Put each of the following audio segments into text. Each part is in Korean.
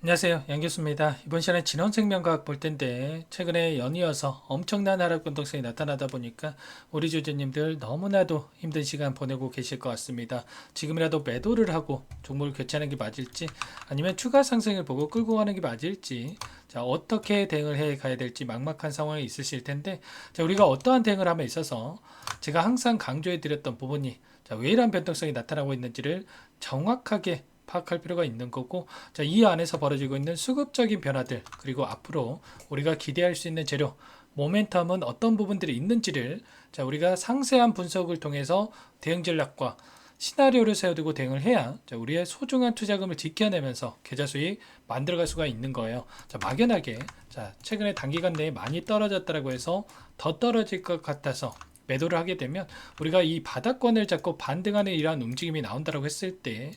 안녕하세요. 양교수입니다. 이번 시간에 진원생명과학 볼 텐데 최근에 연이어서 엄청난 하락 변동성이 나타나다 보니까 우리 주주님들 너무나도 힘든 시간 보내고 계실 것 같습니다. 지금이라도 매도를 하고 종목을 교체하는 게 맞을지 아니면 추가 상승을 보고 끌고 가는 게 맞을지 자, 어떻게 대응을 해 가야 될지 막막한 상황이 있으실 텐데 자, 우리가 어떠한 대응을 함에 있어서 제가 항상 강조해 드렸던 부분이 자, 왜 이러한 변동성이 나타나고 있는지를 정확하게 파악할 필요가 있는 거고 자, 이 안에서 벌어지고 있는 수급적인 변화들 그리고 앞으로 우리가 기대할 수 있는 재료 모멘텀은 어떤 부분들이 있는지를 자, 우리가 상세한 분석을 통해서 대응 전략과 시나리오를 세워두고 대응을 해야 자, 우리의 소중한 투자금을 지켜내면서 계좌 수익 만들어갈 수가 있는 거예요. 자, 막연하게 자, 최근에 단기간 내에 많이 떨어졌다고 해서 더 떨어질 것 같아서 매도를 하게 되면 우리가 이 바닥권을 잡고 반등하는 이러한 움직임이 나온다고 했을 때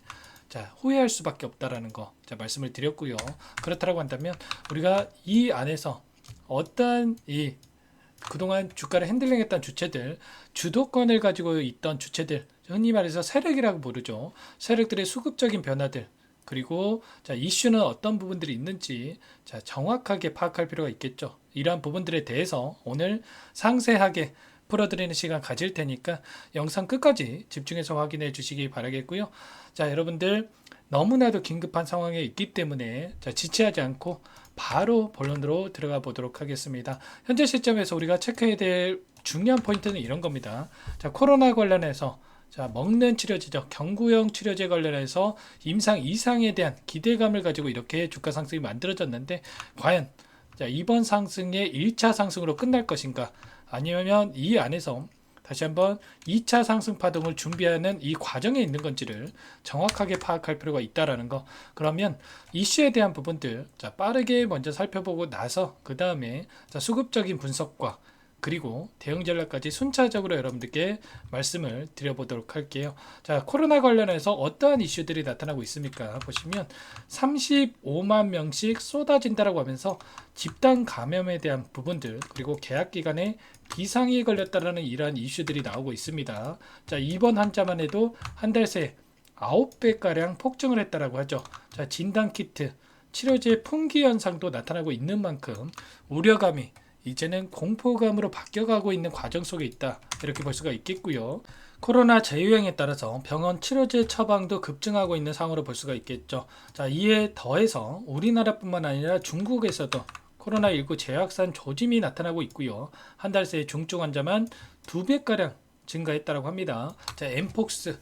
자, 후회할 수밖에 없다라는 거 자, 말씀을 드렸고요. 그렇다고 한다면 우리가 이 안에서 어떠한 이 그동안 주가를 핸들링했던 주체들, 주도권을 가지고 있던 주체들, 흔히 말해서 세력이라고 부르죠. 세력들의 수급적인 변화들, 그리고 자, 이슈는 어떤 부분들이 있는지 자, 정확하게 파악할 필요가 있겠죠. 이러한 부분들에 대해서 오늘 상세하게 풀어드리는 시간 가질 테니까 영상 끝까지 집중해서 확인해 주시기 바라겠고요. 자, 여러분들 너무나도 긴급한 상황에 있기 때문에 자, 지체하지 않고 바로 본론으로 들어가 보도록 하겠습니다. 현재 시점에서 우리가 체크해야 될 중요한 포인트는 이런 겁니다. 자, 코로나 관련해서 자, 먹는 치료제죠. 경구용 치료제 관련해서 임상 이상에 대한 기대감을 가지고 이렇게 주가 상승이 만들어졌는데 과연 자, 이번 상승의 1차 상승으로 끝날 것인가? 아니면 이 안에서 다시 한번 2차 상승 파동을 준비하는 이 과정에 있는 건지를 정확하게 파악할 필요가 있다라는 거. 그러면 이슈에 대한 부분들 자, 빠르게 먼저 살펴보고 나서 그 다음에 수급적인 분석과 그리고 대응 전략까지 순차적으로 여러분들께 말씀을 드려보도록 할게요. 자, 코로나 관련해서 어떠한 이슈들이 나타나고 있습니까? 보시면 35만 명씩 쏟아진다라고 하면서 집단 감염에 대한 부분들 그리고 계약 기간에 비상이 걸렸다라는 이러한 이슈들이 나오고 있습니다. 자, 이번 환자만 해도 한 달 새 9배가량 폭증을 했다라고 하죠. 자, 진단 키트, 치료제 품귀 현상도 나타나고 있는 만큼 우려감이 이제는 공포감으로 바뀌어가고 있는 과정 속에 있다. 이렇게 볼 수가 있겠고요. 코로나 재유행에 따라서 병원 치료제 처방도 급증하고 있는 상황으로 볼 수가 있겠죠. 자, 이에 더해서 우리나라뿐만 아니라 중국에서도 코로나19 재확산 조짐이 나타나고 있고요. 한 달 새 중증 환자만 2배가량 증가했다고 합니다. 자, 엠폭스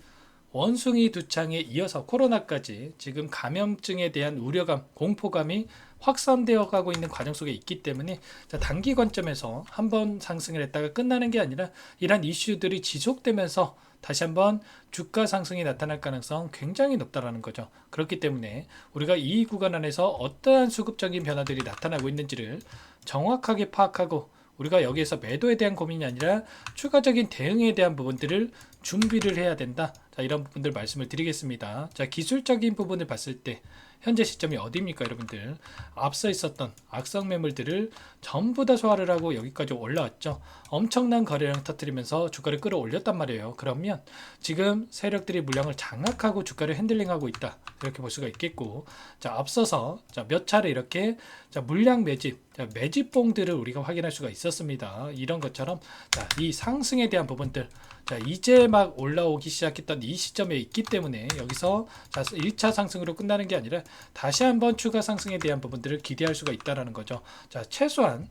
원숭이 두창에 이어서 코로나까지 지금 감염증에 대한 우려감, 공포감이 확산되어 가고 있는 과정 속에 있기 때문에 자, 단기 관점에서 한번 상승을 했다가 끝나는 게 아니라 이러한 이슈들이 지속되면서 다시 한번 주가 상승이 나타날 가능성 굉장히 높다라는 거죠. 그렇기 때문에 우리가 이 구간 안에서 어떠한 수급적인 변화들이 나타나고 있는지를 정확하게 파악하고 우리가 여기에서 매도에 대한 고민이 아니라 추가적인 대응에 대한 부분들을 준비를 해야 된다. 자, 이런 부분들 말씀을 드리겠습니다. 자, 기술적인 부분을 봤을 때 현재 시점이 어디입니까, 여러분들? 앞서 있었던 악성 매물들을 전부 다 소화를 하고 여기까지 올라왔죠. 엄청난 거래량 터뜨리면서 주가를 끌어올렸단 말이에요. 그러면 지금 세력들이 물량을 장악하고 주가를 핸들링하고 있다. 이렇게 볼 수가 있겠고, 자, 앞서서 자, 몇 차례 이렇게 자, 물량 매집, 자, 매집봉들을 우리가 확인할 수가 있었습니다. 이런 것처럼 자, 이 상승에 대한 부분들 자, 이제 막 올라오기 시작했던 이 시점에 있기 때문에 여기서 자, 1차 상승으로 끝나는 게 아니라 다시 한번 추가 상승에 대한 부분들을 기대할 수가 있다라는 거죠. 자, 최소한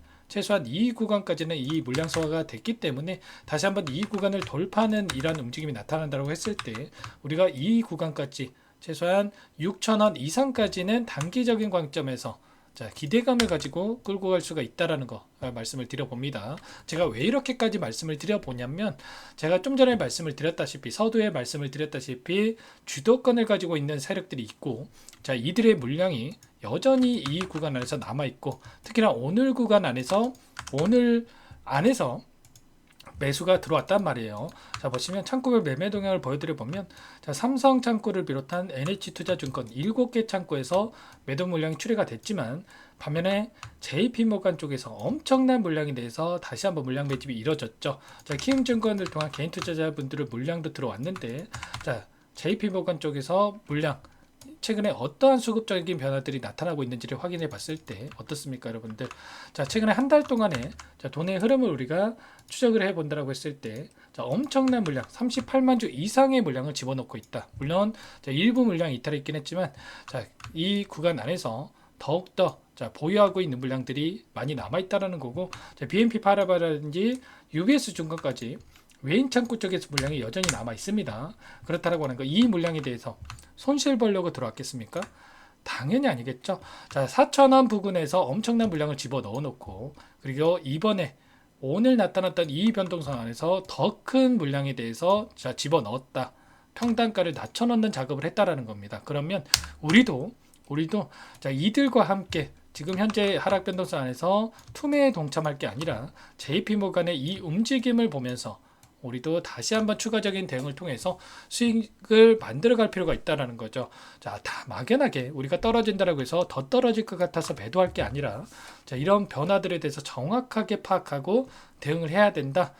이 구간까지는 이 물량 소화가 됐기 때문에 다시 한번 이 구간을 돌파하는 이러한 움직임이 나타난다고 했을 때 우리가 이 구간까지 최소한 6,000원 이상까지는 단기적인 관점에서 자, 기대감을 가지고 끌고 갈 수가 있다라는 거 말씀을 드려봅니다. 제가 왜 이렇게까지 말씀을 드려보냐면 제가 좀 전에 말씀을 드렸다시피 서두에 말씀을 드렸다시피 주도권을 가지고 있는 세력들이 있고 자, 이들의 물량이 여전히 이 구간 안에서 남아있고 특히나 오늘 안에서 매수가 들어왔단 말이에요. 자, 보시면 창구별 매매 동향을 보여드려 보면 자, 삼성 창구를 비롯한 NH투자증권 7개 창구에서 매도 물량이 출회가 됐지만 반면에 JP모간 쪽에서 엄청난 물량이 돼서 다시 한번 물량 매집이 이뤄졌죠. 자, 키움증권을 통한 개인 투자자분들의 물량도 들어왔는데 자, JP모간 쪽에서 물량 최근에 어떠한 수급적인 변화들이 나타나고 있는지를 확인해 봤을 때 어떻습니까, 여러분들? 자, 최근에 한 달 동안에 자, 돈의 흐름을 우리가 추적을 해 본다라고 했을 때 자, 엄청난 물량, 38만 주 이상의 물량을 집어넣고 있다. 물론 자, 일부 물량이 이탈이 있긴 했지만 자, 이 구간 안에서 더욱더 자, 보유하고 있는 물량들이 많이 남아 있다라는 거고 자, BNP 파라바라든지 UBS 증권까지 외인 창구 쪽에서 물량이 여전히 남아 있습니다. 그렇다라고 하는 거, 이 물량에 대해서 손실 보려고 들어왔겠습니까? 당연히 아니겠죠. 자, 4,000원 부근에서 엄청난 물량을 집어 넣어 놓고 그리고 이번에 오늘 나타났던 이 변동성 안에서 더 큰 물량에 대해서 자, 집어 넣었다. 평단가를 낮춰 넣는 작업을 했다라는 겁니다. 그러면 우리도 자, 이들과 함께 지금 현재 하락 변동성 안에서 투매에 동참할 게 아니라 JP모간의 이 움직임을 보면서 우리도 다시 한번 추가적인 대응을 통해서 수익을 만들어갈 필요가 있다는 거죠. 자, 다 막연하게 우리가 떨어진다라고 해서 더 떨어질 것 같아서 매도할 게 아니라 자, 이런 변화들에 대해서 정확하게 파악하고 대응을 해야 된다.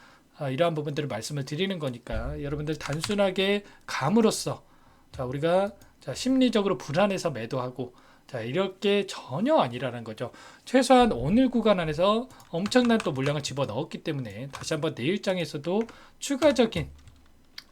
이러한 부분들을 말씀을 드리는 거니까 여러분들 단순하게 감으로써 자, 우리가 자, 심리적으로 불안해서 매도하고 자, 이럴 게 전혀 아니라는 거죠. 최소한 오늘 구간 안에서 엄청난 또 물량을 집어 넣었기 때문에 다시 한번 내일장에서도 추가적인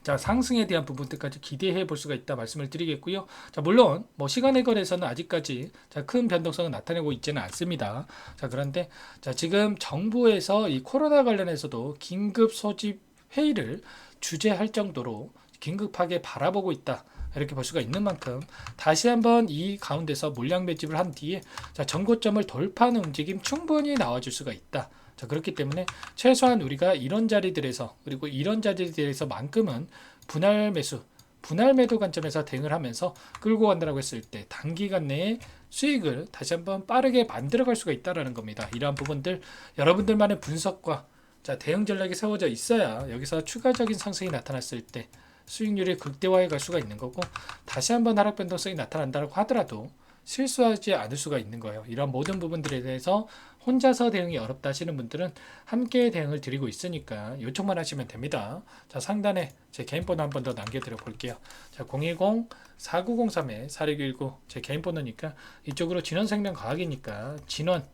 자, 상승에 대한 부분들까지 기대해 볼 수가 있다 말씀을 드리겠고요. 자, 물론 뭐 시간의 거래에서는 아직까지 자, 큰 변동성을 나타내고 있지는 않습니다. 자, 그런데 자, 지금 정부에서 이 코로나 관련해서도 긴급 소집 회의를 주재할 정도로 긴급하게 바라보고 있다. 이렇게 볼 수가 있는 만큼 다시 한번 이 가운데서 물량 매집을 한 뒤에 자, 전고점을 돌파하는 움직임 충분히 나와줄 수가 있다. 자, 그렇기 때문에 최소한 우리가 이런 자리들에서 그리고 이런 자리들에서만큼은 분할 매수, 분할 매도 관점에서 대응을 하면서 끌고 간다라고 했을 때 단기간 내에 수익을 다시 한번 빠르게 만들어갈 수가 있다라는 겁니다. 이러한 부분들 여러분들만의 분석과 자, 대응 전략이 세워져 있어야 여기서 추가적인 상승이 나타났을 때 수익률이 극대화해 갈 수가 있는 거고 다시 한번 하락 변동성이 나타난다고 하더라도 실수하지 않을 수가 있는 거예요. 이런 모든 부분들에 대해서 혼자서 대응이 어렵다 하시는 분들은 함께 대응을 드리고 있으니까 요청만 하시면 됩니다. 자, 상단에 제 개인 번호 한 번 더 남겨드려 볼게요. 자, 010-4903-4619 제 개인 번호니까 이쪽으로 진원생명과학이니까 진원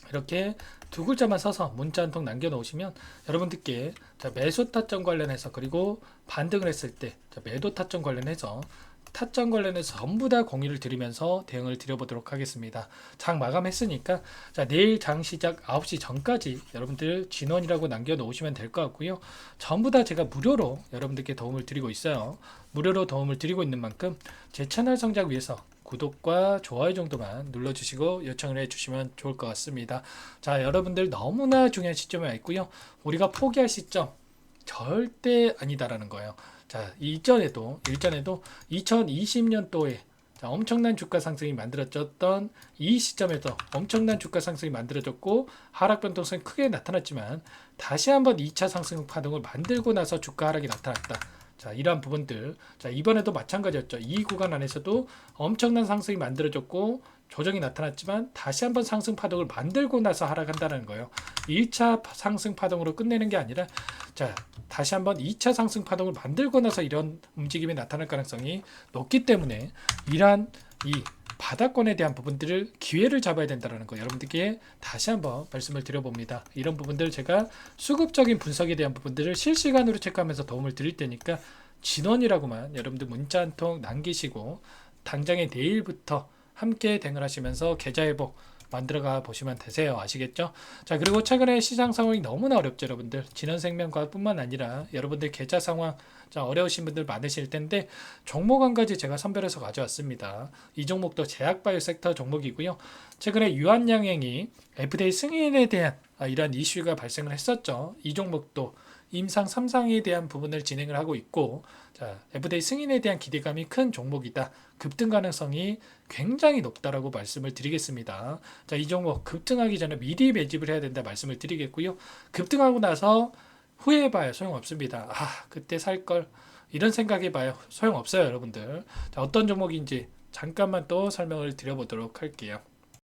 이렇게 두 글자만 써서 문자 한 통 남겨놓으시면 여러분들께 자, 매수 타점 관련해서 그리고 반등을 했을 때 자, 매도 타점 관련해서 전부 다 공유를 드리면서 대응을 드려보도록 하겠습니다. 장 마감했으니까 자, 내일 장 시작 9시 전까지 여러분들 진원이라고 남겨놓으시면 될 것 같고요. 전부 다 제가 무료로 여러분들께 도움을 드리고 있어요. 무료로 도움을 드리고 있는 만큼 제 채널 성장 위해서 구독과 좋아요 정도만 눌러주시고 요청을 해주시면 좋을 것 같습니다. 자, 여러분들 너무나 중요한 시점에 와 있고요. 우리가 포기할 시점 절대 아니다라는 거예요. 자, 일전에도 2020년도에 자, 엄청난 주가 상승이 만들어졌던 이 시점에서 엄청난 주가 상승이 만들어졌고 하락 변동성이 크게 나타났지만 다시 한번 2차 상승 파동을 만들고 나서 주가 하락이 나타났다. 자, 이러한 부분들 자, 이번에도 마찬가지였죠. 이 구간 안에서도 엄청난 상승이 만들어졌고 조정이 나타났지만 다시 한번 상승 파동을 만들고 나서 하락한다는 거예요. 1차 상승 파동으로 끝내는 게 아니라 자, 다시 한번 2차 상승 파동을 만들고 나서 이런 움직임이 나타날 가능성이 높기 때문에 이러한 이 바닥권에 대한 부분들을 기회를 잡아야 된다는 거 여러분들께 다시 한번 말씀을 드려봅니다. 이런 부분들 제가 수급적인 분석에 대한 부분들을 실시간으로 체크하면서 도움을 드릴 테니까 진원이라고만 여러분들 문자 한 통 남기시고 당장에 내일부터 함께 대응을 하시면서 계좌 회복 만들어가 보시면 되세요. 아시겠죠? 자, 그리고 최근에 시장 상황이 너무나 어렵죠, 여러분들. 진원생명과뿐만 아니라 여러분들 계좌 상황 자, 어려우신 분들 많으실 텐데 종목 한 가지 제가 선별해서 가져왔습니다. 이 종목도 제약바이오 섹터 종목이고요. 최근에 유한양행이 FDA 승인에 대한 이러한 이슈가 발생을 했었죠. 이 종목도 임상 3상에 대한 부분을 진행을 하고 있고 자, FDA 승인에 대한 기대감이 큰 종목이다. 급등 가능성이 굉장히 높다라고 말씀을 드리겠습니다. 자, 이 종목 급등하기 전에 미리 매집을 해야 된다 말씀을 드리겠고요. 급등하고 나서 후회해봐야 소용없습니다. 그때 살 걸 이런 생각해봐야 소용없어요, 여러분들. 자, 어떤 종목인지 잠깐만 또 설명을 드려보도록 할게요.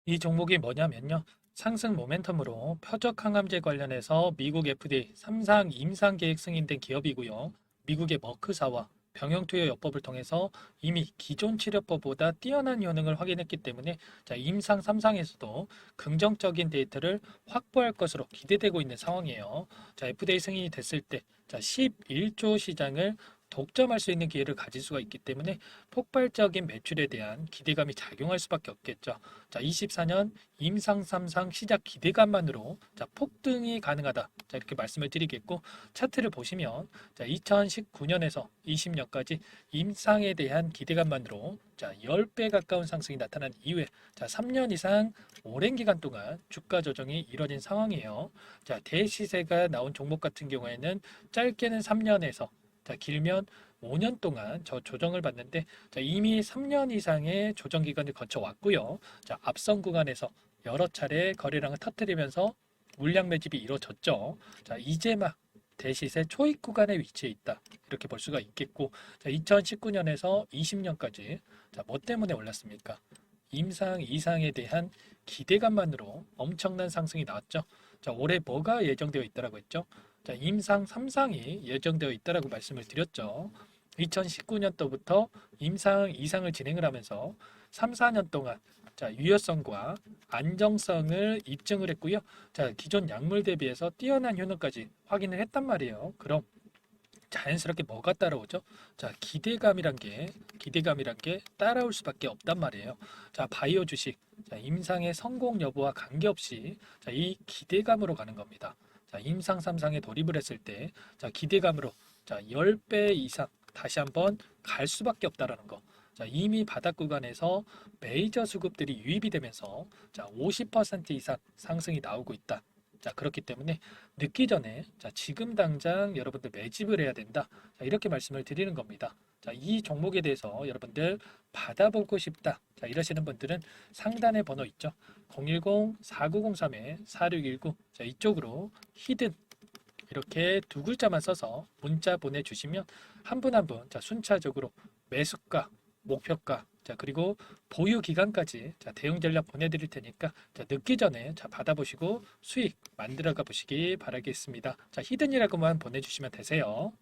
이 종목이 뭐냐면요. 상승 모멘텀으로 표적 항암제 관련해서 미국 FDA 3상 임상 계획 승인된 기업이고요. 미국의 머크사와 병용투여요법을 통해서 이미 기존 치료법보다 뛰어난 효능을 확인했기 때문에 자, 임상 3상에서도 긍정적인 데이터를 확보할 것으로 기대되고 있는 상황이에요. 자, FDA 승인이 됐을 때 자, 11조 시장을 독점할 수 있는 기회를 가질 수가 있기 때문에 폭발적인 매출에 대한 기대감이 작용할 수밖에 없겠죠. 자, 24년 임상 3상 시작 기대감만으로 자, 폭등이 가능하다. 자, 이렇게 말씀을 드리겠고 차트를 보시면 자, 2019년에서 20년까지 임상에 대한 기대감만으로 자, 10배 가까운 상승이 나타난 이후에 자, 3년 이상 오랜 기간 동안 주가 조정이 이뤄진 상황이에요. 자, 대시세가 나온 종목 같은 경우에는 짧게는 3년에서 자, 길면 5년 동안 저 조정을 받는데 자, 이미 3년 이상의 조정 기간을 거쳐 왔고요. 자, 앞선 구간에서 여러 차례 거래량을 터뜨리면서 물량 매집이 이루어졌죠. 자, 이제 막 대시세 초입 구간에 위치해 있다. 이렇게 볼 수가 있겠고, 자, 2019년에서 20년까지 자, 뭐 때문에 올랐습니까? 임상 이상에 대한 기대감만으로 엄청난 상승이 나왔죠. 자, 올해 뭐가 예정되어 있다라고 했죠? 자, 임상 3상이 예정되어 있다라고 말씀을 드렸죠. 2019년도부터 임상 이상을 진행을 하면서 3, 4년 동안 자, 유효성과 안정성을 입증을 했고요. 자, 기존 약물 대비해서 뛰어난 효능까지 확인을 했단 말이에요. 그럼 자연스럽게 뭐가 따라오죠? 자, 기대감이란 게 따라올 수밖에 없단 말이에요. 자, 바이오 주식, 자, 임상의 성공 여부와 관계없이 자, 이 기대감으로 가는 겁니다. 자, 임상 3상에 돌입을 했을 때, 자, 기대감으로 자, 10배 이상 다시 한번 갈 수밖에 없다라는 거. 자, 이미 바닥 구간에서 메이저 수급들이 유입이 되면서 자, 50% 이상 상승이 나오고 있다. 자, 그렇기 때문에 늦기 전에 자, 지금 당장 여러분들 매집을 해야 된다. 자, 이렇게 말씀을 드리는 겁니다. 자, 이 종목에 대해서 여러분들 받아보고 싶다. 자, 이러시는 분들은 상단에 번호 있죠. 010-4903-4619. 자, 이쪽으로 히든 이렇게 두 글자만 써서 문자 보내주시면 한 분 한 분 자, 순차적으로 매수가, 목표가, 자, 그리고 보유 기간까지 자, 대응 전략 보내드릴 테니까 자, 늦기 전에 자, 받아보시고 수익 만들어가 보시기 바라겠습니다. 자, 히든이라고만 보내주시면 되세요.